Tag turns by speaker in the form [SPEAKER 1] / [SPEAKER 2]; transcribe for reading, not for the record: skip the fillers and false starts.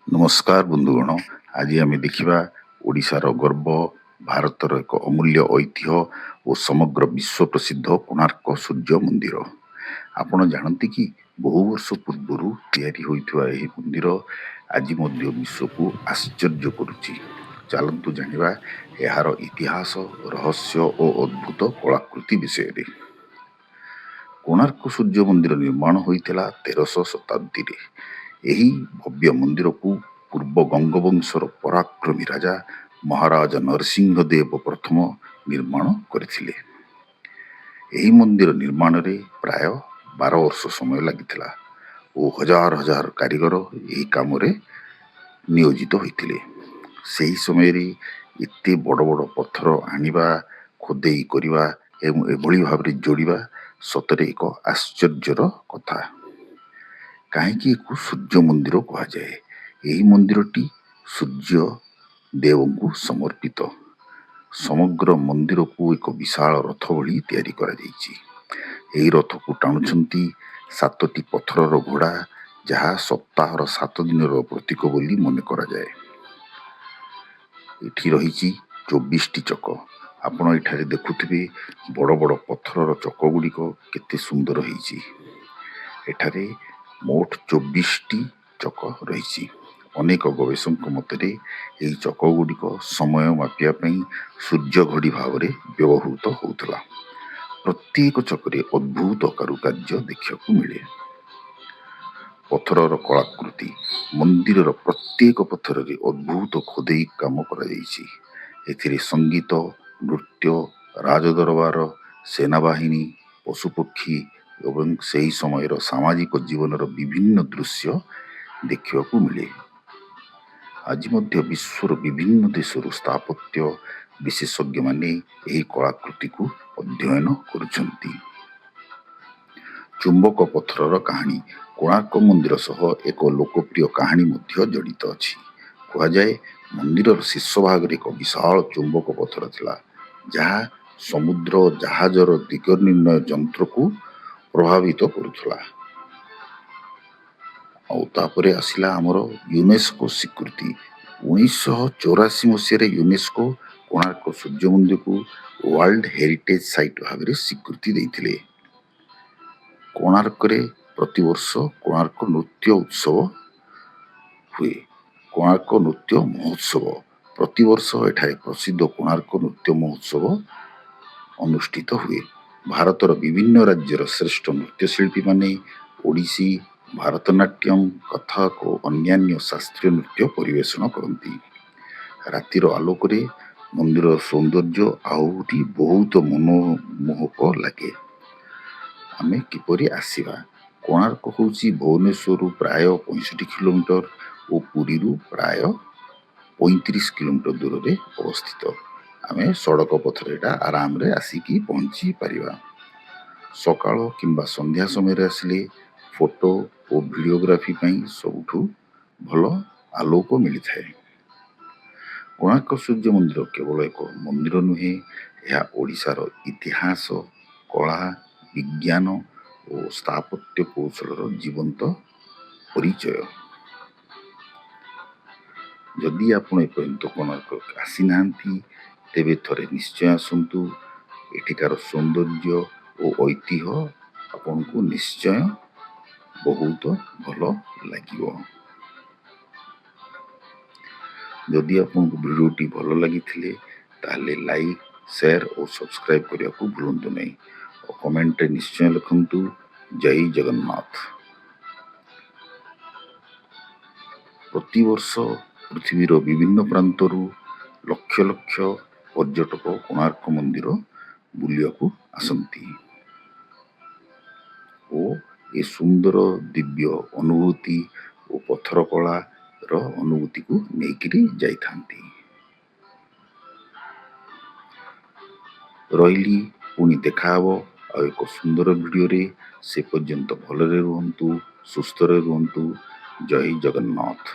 [SPEAKER 1] ନମସ୍କାର ବନ୍ଧୁଗଣ। ଆଜି ଆମେ ଦେଖିବା ଓଡ଼ିଶାର ଗର୍ବ, ଭାରତର ଏକ ଅମୂଲ୍ୟ ଐତିହ୍ୟ ଓ ସମଗ୍ର ବିଶ୍ୱ ପ୍ରସିଦ୍ଧ କୋଣାର୍କ ସୂର୍ଯ୍ୟ ମନ୍ଦିର। ଆପଣ ଜାଣନ୍ତି କି ବହୁ ବର୍ଷ ପୂର୍ବରୁ ତିଆରି ହୋଇଥିବା ଏହି ମନ୍ଦିର ଆଜି ମଧ୍ୟ ବିଶ୍ୱକୁ ଆଶ୍ଚର୍ଯ୍ୟ କରୁଛି। ଚାଲନ୍ତୁ ଜାଣିବା ଏହାର ଇତିହାସ, ରହସ୍ୟ ଓ ଅଦ୍ଭୁତ କଳାକୃତି ବିଷୟରେ। କୋଣାର୍କ ସୂର୍ଯ୍ୟ ମନ୍ଦିର ନିର୍ମାଣ ହୋଇଥିଲା 1300 ଶତାବ୍ଦୀରେ। ଏହି ଭବ୍ୟ ମନ୍ଦିରକୁ ପୂର୍ବ ଗଙ୍ଗବଂଶର ପରାକ୍ରମୀ ରାଜା ମହାରାଜା ନରସିଂହ ଦେବ ପ୍ରଥମ ନିର୍ମାଣ କରିଥିଲେ। ଏହି ମନ୍ଦିର ନିର୍ମାଣରେ ପ୍ରାୟ 12 ବର୍ଷ ସମୟ ଲାଗିଥିଲା ଓ ହଜାର ହଜାର କାରିଗର ଏହି କାମରେ ନିୟୋଜିତ ହୋଇଥିଲେ। ସେହି ସମୟରେ ଏତେ ବଡ଼ ବଡ଼ ପଥର ଆଣିବା, ଖୋଦେଇ କରିବା ଏବଂ ଏଭଳି ଭାବରେ ଯୋଡ଼ିବା ସତରେ ଏକ ଆଶ୍ଚର୍ଯ୍ୟର କଥା। କାହିଁକି ଏକୁ ସୂର୍ଯ୍ୟ ମନ୍ଦିର କୁହାଯାଏ? ଏହି ମନ୍ଦିରଟି ସୂର୍ଯ୍ୟ ଦେବଙ୍କୁ ସମର୍ପିତ। ସମଗ୍ର ମନ୍ଦିରକୁ ଏକ ବିଶାଳ ରଥ ଭଳି ତିଆରି କରାଯାଇଛି। ଏହି ରଥକୁ ଟାଣୁଛନ୍ତି 7ଟି ପଥରର ଘୋଡ଼ା, ଯାହା ସପ୍ତାହର 7 ଦିନର ପ୍ରତୀକ ବୋଲି ମନେ କରାଯାଏ। ଏଠି ରହିଛି 24ଟି ଚକ। ଆପଣ ଏଠାରେ ଦେଖୁଥିବେ ବଡ଼ ବଡ଼ ପଥରର ଚକ ଗୁଡ଼ିକ କେତେ ସୁନ୍ଦର ହେଇଛି। ଏଠାରେ ମୋଟ 24ଟି ଚକ ରହିଛି। ଅନେକ ଗବେଷକଙ୍କ ମତରେ ଏହି ଚକ ଗୁଡ଼ିକ ସମୟ ମାପିବା ପାଇଁ ସୂର୍ଯ୍ୟ ଘଡ଼ି ଭାବରେ ବ୍ୟବହୃତ ହେଉଥିଲା। ପ୍ରତ୍ୟେକ ଚକରେ ଅଦ୍ଭୁତ କାରୁକାର୍ଯ୍ୟ ଦେଖିବାକୁ ମିଳେ। ପଥରର କଳାକୃତି। ମନ୍ଦିରର ପ୍ରତ୍ୟେକ ପଥରରେ ଅଦ୍ଭୁତ ଖୋଦେଇ କାମ କରାଯାଇଛି। ଏଥିରେ ସଙ୍ଗୀତ, ନୃତ୍ୟ, ରାଜଦରବାର, ସେନାବାହିନୀ, ପଶୁପକ୍ଷୀ ଏବଂ ସେହି ସମୟର ସାମାଜିକ ଜୀବନର ବିଭିନ୍ନ ଦୃଶ୍ୟ ଦେଖିବାକୁ ମିଳେ। ଆଜି ମଧ୍ୟ ବିଶ୍ୱର ବିଭିନ୍ନ ଦେଶରୁ ସ୍ଥାପତ୍ୟ ବିଶେଷଜ୍ଞମାନେ ଏହି କଳାକୃତିକୁ ଅଧ୍ୟୟନ କରୁଛନ୍ତି। ଚୁମ୍ବକ ପଥରର କାହାଣୀ। କୋଣାର୍କ ମନ୍ଦିର ସହ ଏକ ଲୋକପ୍ରିୟ କାହାଣୀ ମଧ୍ୟ ଜଡ଼ିତ ଅଛି। କୁହାଯାଏ ମନ୍ଦିରର ଶୀର୍ଷ ଭାଗରେ ଏକ ବିଶାଳ ଚୁମ୍ବକ ପଥର ଥିଲା, ଯାହା ସମୁଦ୍ର ଓ ଜାହାଜର ଦିଗ ନିର୍ଣ୍ଣୟ ଯନ୍ତ୍ରକୁ ପ୍ରଭାବିତ କରୁଥିଲା। ଆଉ ତାପରେ ଆସିଲା ଆମର ୟୁନେସ୍କୋ ସ୍ୱୀକୃତି। 1984 ମସିହାରେ ୟୁନେସ୍କୋ କୋଣାର୍କ ସୂର୍ଯ୍ୟ ମନ୍ଦିରକୁ ୱାର୍ଲଡ ହେରିଟେଜ ସାଇଟ୍ ଭାବରେ ସ୍ୱୀକୃତି ଦେଇଥିଲେ। କୋଣାର୍କରେ ପ୍ରତିବର୍ଷ କୋଣାର୍କ ନୃତ୍ୟ ଉତ୍ସବ ହୁଏ। କୋଣାର୍କ ନୃତ୍ୟ ମହୋତ୍ସବ। ପ୍ରତିବର୍ଷ ଏଠାରେ ପ୍ରସିଦ୍ଧ କୋଣାର୍କ ନୃତ୍ୟ ମହୋତ୍ସବ ଅନୁଷ୍ଠିତ ହୁଏ। ଭାରତର ବିଭିନ୍ନ ରାଜ୍ୟର ଶ୍ରେଷ୍ଠ ନୃତ୍ୟଶିଳ୍ପୀମାନେ ଓଡ଼ିଶୀ, ଭାରତନାଟ୍ୟମ୍, କଥକ ଓ ଅନ୍ୟାନ୍ୟ ଶାସ୍ତ୍ରୀୟ ନୃତ୍ୟ ପରିବେଷଣ କରନ୍ତି। ରାତିର ଆଲୋକରେ ମନ୍ଦିରର ସୌନ୍ଦର୍ଯ୍ୟ ଆହୁରି ବହୁତ ମନୋମୋହକ ଲାଗେ। ଆମେ କିପରି ଆସିବା? କୋଣାର୍କ ହେଉଛି ଭୁବନେଶ୍ୱରରୁ ପ୍ରାୟ 65 କିଲୋମିଟର ଓ ପୁରୀରୁ ପ୍ରାୟ 35 କିଲୋମିଟର ଦୂରରେ ଅବସ୍ଥିତ। ଆମେ ସଡ଼କ ପଥରେ ଏଟା ଆରାମରେ ଆସିକି ପହଞ୍ଚି ପାରିବା। ସକାଳ କିମ୍ବା ସନ୍ଧ୍ୟା ସମୟରେ ଆସିଲେ ଫଟୋ ଓ ଭିଡ଼ିଓଗ୍ରାଫି ପାଇଁ ସବୁଠୁ ଭଲ ଆଲୋକ ମିଳିଥାଏ। କୋଣାର୍କ ସୂର୍ଯ୍ୟ ମନ୍ଦିର କେବଳ ଏକ ମନ୍ଦିର ନୁହେଁ, ଏହା ଓଡ଼ିଶାର ଇତିହାସ, କଳା, ବିଜ୍ଞାନ ଓ ସ୍ଥାପତ୍ୟ କୌଶଳର ଜୀବନ୍ତ ପରିଚୟ। ଯଦି ଆପଣ ଏପର୍ଯ୍ୟନ୍ତ କୋଣାର୍କ ଆସିନାହାନ୍ତି, ତେବେ ଥରେ ନିଶ୍ଚୟ ଆସନ୍ତୁ। ଏଠିକାର ସୌନ୍ଦର୍ଯ୍ୟ ଓ ଐତିହ୍ୟ ଆପଣଙ୍କୁ ନିଶ୍ଚୟ ବହୁତ ଭଲ ଲାଗିବ। ଯଦି ଆପଣଙ୍କୁ ଭିଡ଼ିଓଟି ଭଲ ଲାଗିଥିଲେ ତାହେଲେ ଲାଇକ୍, ସେୟାର ଓ ସବସ୍କ୍ରାଇବ୍ କରିବାକୁ ଭୁଲନ୍ତୁ ନାହିଁ ଓ କମେଣ୍ଟରେ ନିଶ୍ଚୟ ଲେଖନ୍ତୁ ଜୟ ଜଗନ୍ନାଥ। ପ୍ରତିବର୍ଷ ପୃଥିବୀର ବିଭିନ୍ନ ପ୍ରାନ୍ତରୁ ଲକ୍ଷ ଲକ୍ଷ ପର୍ଯ୍ୟଟକ କୋଣାର୍କ ମନ୍ଦିର ବୁଲିବାକୁ ଆସନ୍ତି ଓ ଏ ସୁନ୍ଦର ଦିବ୍ୟ ଅନୁଭୂତି ଓ ପଥର କଳାର ଅନୁଭୂତିକୁ ନେଇକିରି ଯାଇଥାନ୍ତି। ରହିଲି, ପୁଣି ଦେଖାହବ ଆଉ ଏକ ସୁନ୍ଦର ଭିଡ଼ିଓରେ। ସେ ପର୍ଯ୍ୟନ୍ତ ଭଲରେ ରୁହନ୍ତୁ, ସୁସ୍ଥରେ ରୁହନ୍ତୁ। ଜୟ ଜଗନ୍ନାଥ।